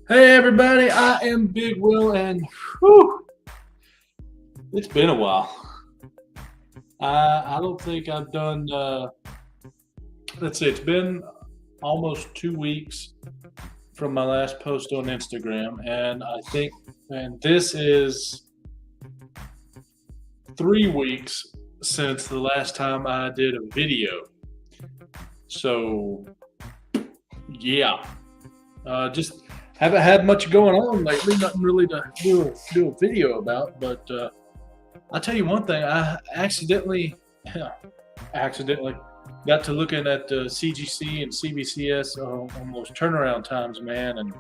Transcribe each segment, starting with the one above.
Hey everybody, I am Big Will, and whew, it's been a while. I don't think I've done. Let's see, it's been almost 2 weeks from my last post on Instagram, and I think, and this is 3 weeks since the last time I did a video. So, yeah, just haven't had much going on lately. Nothing really to do a video about, but. I'll tell you one thing. I accidentally got to looking at CGC and CBCS on those turnaround times, man, and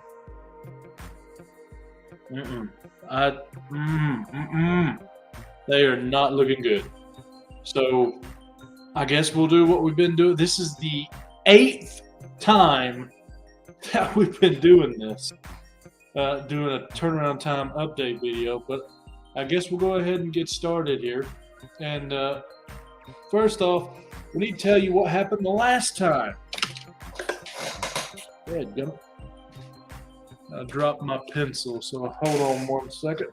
mm-mm, I, they are not looking good. So I guess we'll do what we've been doing. This is the 8th time that we've been doing this, doing a turnaround time update video, but I guess we'll go ahead and get started here. And first off, we need to tell you what happened the last time. There you go. I dropped my pencil, so hold on 1 second.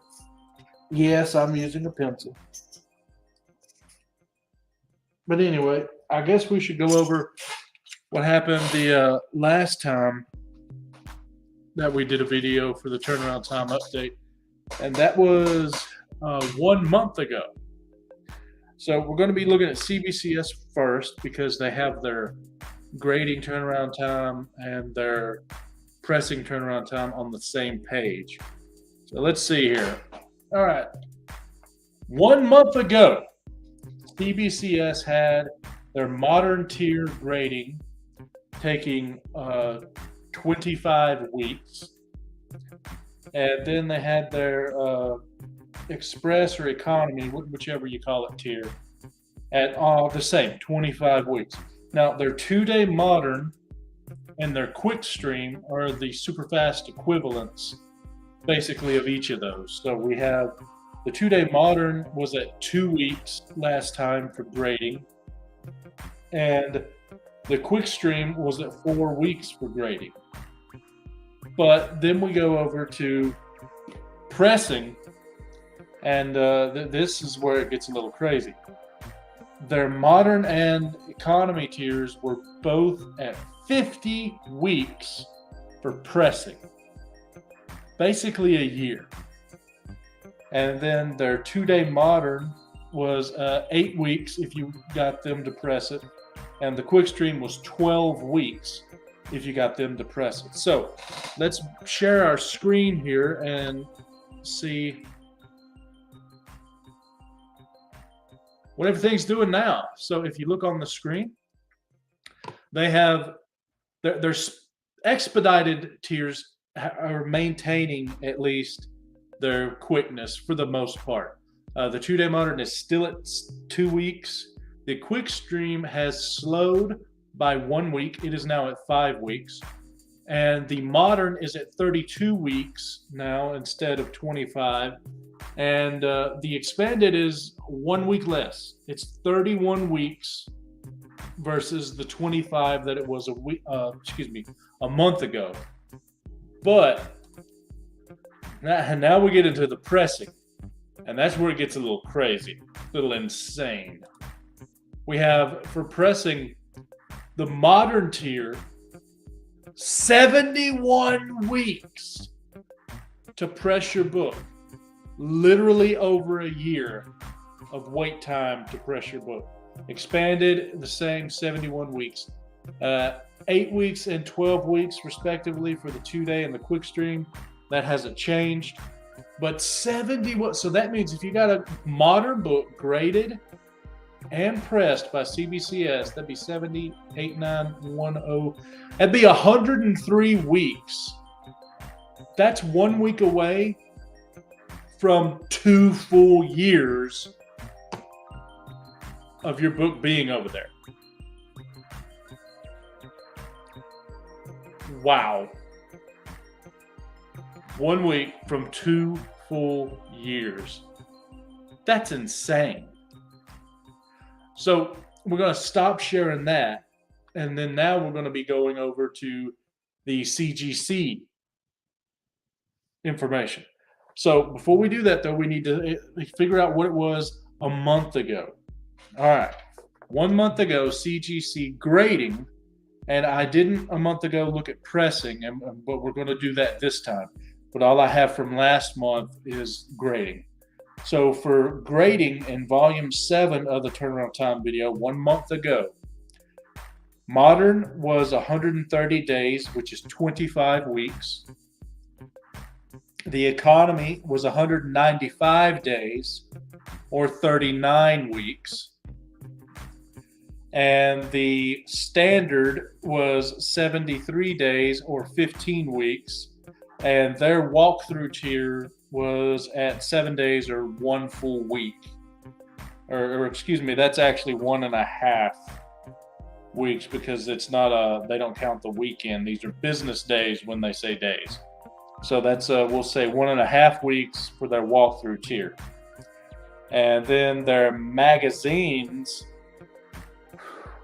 Yes, I'm using a pencil. But anyway, I guess we should go over what happened the last time that we did a video for the turnaround time update. And that was 1 month ago. So we're going to be looking at CBCS first because they have their grading turnaround time and their pressing turnaround time on the same page. So let's see here. All right. 1 month ago, CBCS had their modern tier grading taking 25 weeks. And then they had their express or economy, whichever you call it, tier, at the same 25 weeks. Now, their 2-day modern and their quick stream are the super fast equivalents, basically, of each of those. So we have the 2-day modern was at 2 weeks last time for grading, and the quick stream was at 4 weeks for grading. But then we go over to pressing, and this is where it gets a little crazy. Their modern and economy tiers were both at 50 weeks for pressing, basically a year. And then their 2-day modern was 8 weeks if you got them to press it, and the quick stream was 12 weeks if you got them to press it. So let's share our screen here and see what everything's doing now. So if you look on the screen, they have their expedited tiers are maintaining at least their quickness for the most part. The 2-day modern is still at 2 weeks. The quick stream has slowed by 1 week. It is now at 5 weeks. And the modern is at 32 weeks now instead of 25. And the expanded is 1 week less. It's 31 weeks versus the 25 that it was a month ago. But now we get into the pressing, and that's where it gets a little crazy, a little insane. We have, for pressing, the modern tier, 71 weeks to press your book. Literally over a year of wait time to press your book. Expanded, the same, 71 weeks. 8 weeks and 12 weeks, respectively, for the 2-day and the quick stream. That hasn't changed. But 71, so that means if you got a modern book graded and pressed by CBCS, that'd be 78910. That'd be 103 weeks. That's 1 week away from 2 full years of your book being over there. Wow. 1 week from 2 full years. That's insane. So we're going to stop sharing that. And then now we're going to be going over to the CGC information. So before we do that, though, we need to figure out what it was a month ago. All right. 1 month ago, CGC grading, and I didn't a month ago look at pressing, but we're going to do that this time. But all I have from last month is grading. So for grading in volume 7 of the turnaround time video 1 month ago, modern was 130 days, which is 25 weeks. The economy was 195 days, or 39 weeks. And the standard was 73 days, or 15 weeks. And their walkthrough tier was at 7 days, or 1 full week. Or excuse me, that's actually 1.5 weeks, because it's not they don't count the weekend. These are business days when they say days. So that's we'll say 1.5 weeks for their walkthrough tier. And then their magazines,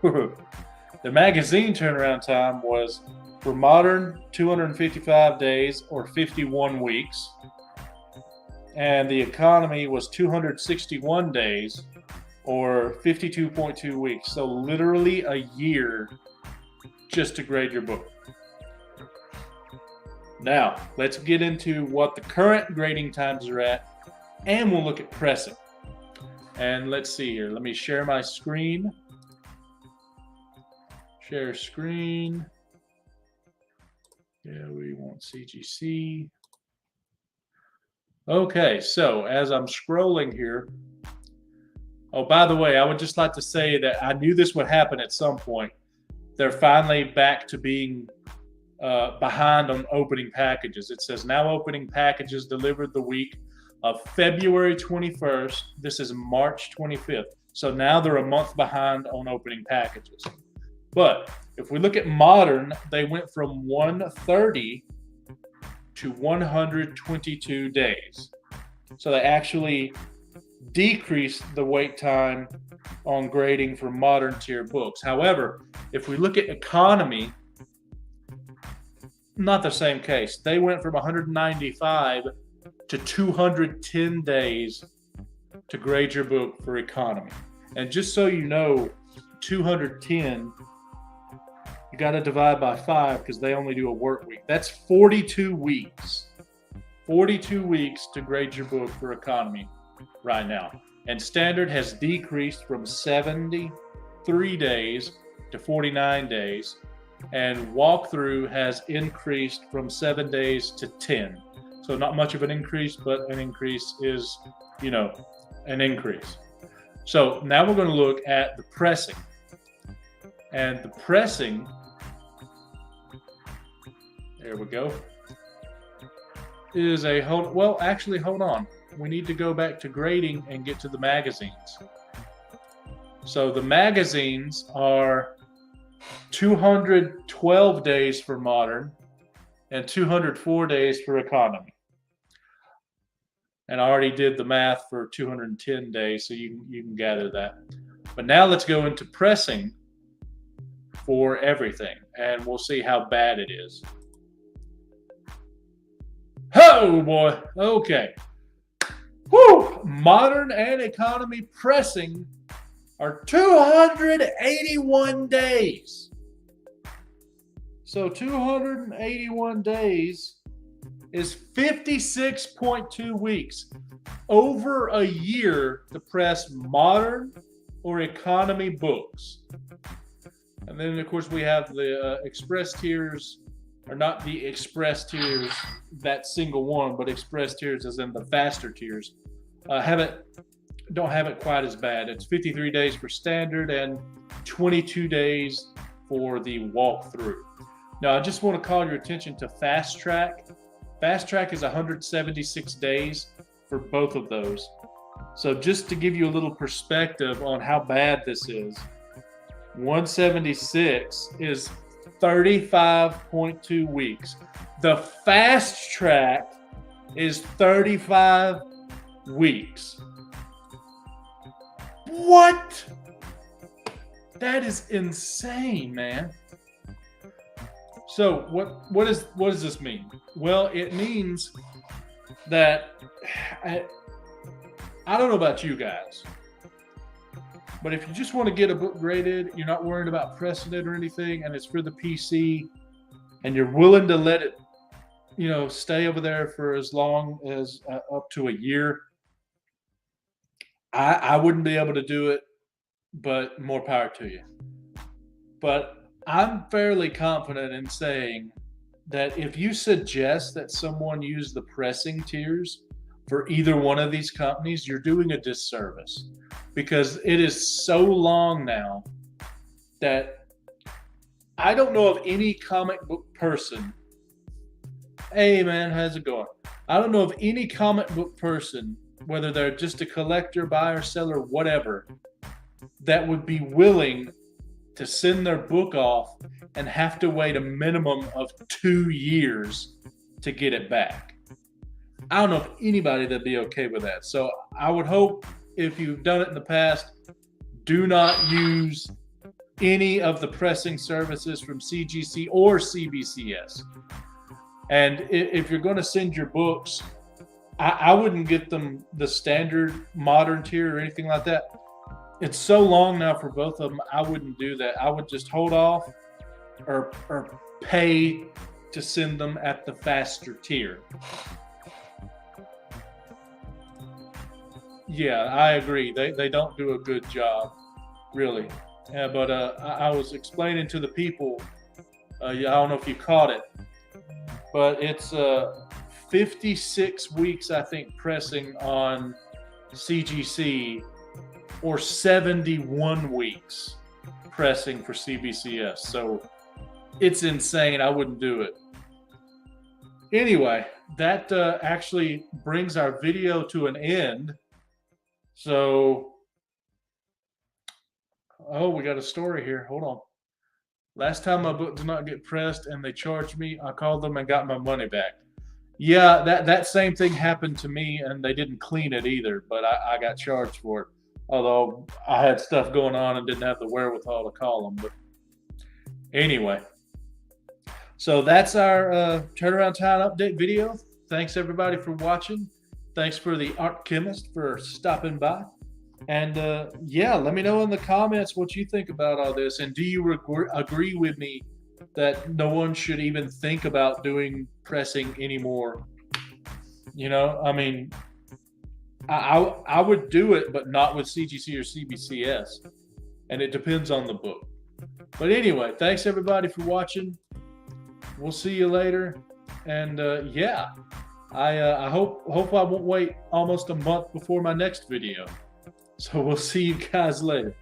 the magazine turnaround time was for modern 255 days, or 51 weeks. And the economy was 261 days, or 52.2 weeks. So literally a year just to grade your book. Now, let's get into what the current grading times are at, and we'll look at pressing. And let's see here. Let me share my screen. Share screen. Yeah, we want CGC. Okay, so as I'm scrolling here, oh, by the way, I would just like to say that I knew this would happen at some point. They're finally back to being behind on opening packages. It says now opening packages delivered the week of February 21st. This is March 25th. So now they're a month behind on opening packages. But if we look at modern, they went from 130 to 122 days. So they actually decreased the wait time on grading for modern tier books. However, if we look at economy, not the same case. They went from 195 to 210 days to grade your book for economy. And just so you know, 210, you got to divide by 5 because they only do a work week. That's 42 weeks. 42 weeks to grade your book for economy right now. And standard has decreased from 73 days to 49 days. And walkthrough has increased from 7 days to 10. So not much of an increase, but an increase is, an increase. So now we're going to look at the pressing. And the pressing, there we go, is hold on. We need to go back to grading and get to the magazines. So the magazines are 212 days for modern and 204 days for economy. And I already did the math for 210 days, so you can gather that. But now let's go into pressing for everything, and we'll see how bad it is. Oh boy, okay. Whew! Modern and economy pressing are 281 days. So 281 days is 56.2 weeks. Over a year to press modern or economy books. And then, of course, we have the express tiers, or not the express tiers, that single one, but express tiers as in the faster tiers. Don't have it quite as bad. It's 53 days for standard and 22 days for the walkthrough. Now, I just want to call your attention to fast track. Fast track is 176 days for both of those. So just to give you a little perspective on how bad this is, 176 is 35.2 weeks. The fast track is 35 weeks. What? That is insane, man. So what does this mean? Well, it means that I don't know about you guys, but if you just want to get a book graded, you're not worried about pressing it or anything, and it's for the PC, and you're willing to let it, stay over there for as long as up to a year, I wouldn't be able to do it, but more power to you. But I'm fairly confident in saying that if you suggest that someone use the pressing tiers for either one of these companies, you're doing a disservice, because it is so long now that I don't know of any comic book person. Hey man, how's it going? I don't know of any comic book person, whether they're just a collector, buyer, seller, whatever, that would be willing to send their book off and have to wait a minimum of 2 years to get it back. I don't know if anybody that'd be okay with that. So I would hope, if you've done it in the past, do not use any of the pressing services from CGC or CBCS. And if you're going to send your books, I wouldn't get them the standard modern tier or anything like that. It's so long now for both of them, I wouldn't do that. I would just hold off or pay to send them at the faster tier. Yeah, I agree. They don't do a good job, really. But I was explaining to the people, I don't know if you caught it, but it's 56 weeks, I think, pressing on CGC, or 71 weeks pressing for CBCS. So it's insane. I wouldn't do it. Anyway, that actually brings our video to an end. So, we got a story here. Hold on. Last time my book did not get pressed and they charged me, I called them and got my money back. Yeah, that same thing happened to me, and they didn't clean it either, but I got charged for it. Although I had stuff going on and didn't have the wherewithal to call them. But anyway, so that's our turnaround time update video. Thanks everybody for watching. Thanks for the Art Chemist for stopping by. And yeah, let me know in the comments what you think about all this. And do you agree with me that no one should even think about doing pressing anymore? I mean, I would do it, but not with CGC or CBCS. And it depends on the book. But anyway, thanks everybody for watching. We'll see you later. And yeah, I hope I won't wait almost a month before my next video. So we'll see you guys later.